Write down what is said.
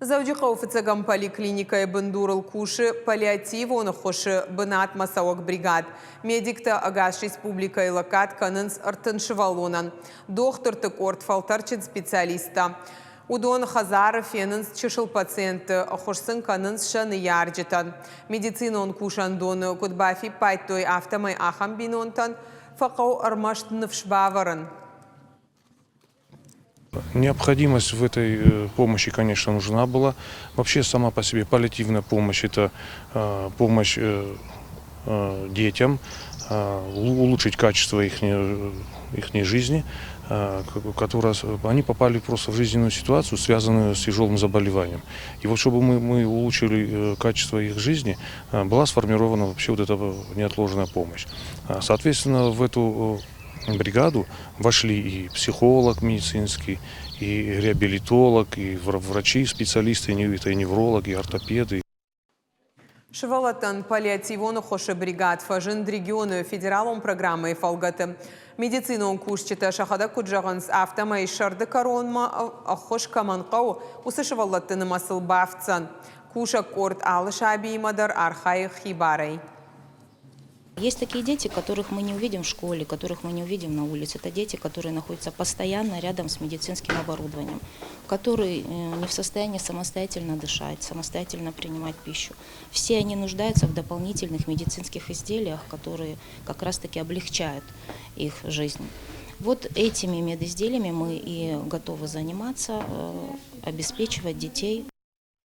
Завдяки офицерам поликлиника Бендурал Куши паллиатив он хоши бенат масаук бригад. Медикта агаш республика и локат канынс артыншывалонан. Доктор тыкорт фалтарчит специалиста. Удон Хазаров фенынс чешил пациент хошсын канынс шаны ярджитан. Медицина он кушан дон кудбафи пайтой автомай ахам бинонтан. Факау армашт навшбаваран. Необходимость в этой помощи, конечно, нужна была. Вообще, сама по себе паллиативная помощь – это помощь детям, улучшить качество их жизни, которые они попали просто в жизненную ситуацию, связанную с тяжелым заболеванием. И вот чтобы мы улучшили качество их жизни, была сформирована вообще вот эта неотложная помощь. Соответственно, в эту бригаду вошли и психолог медицинский, и реабилитолог, и врачи, специалисты, и неврологи, и ортопеды. Шевалатан паллиативон хоши бригад фажин регионы федералом программы фалгаты. Медицина кушчита шахада куджаганс автомай шарды коронма хош каманкау усышевалатын масыл бафцан. Куша корт алышаби мадар архаи хибарей. Есть такие дети, которых мы не увидим в школе, которых мы не увидим на улице. Это дети, которые находятся постоянно рядом с медицинским оборудованием, которые не в состоянии самостоятельно дышать, самостоятельно принимать пищу. Все они нуждаются в дополнительных медицинских изделиях, которые как раз-таки облегчают их жизнь. Вот этими медизделиями мы и готовы заниматься, обеспечивать детей.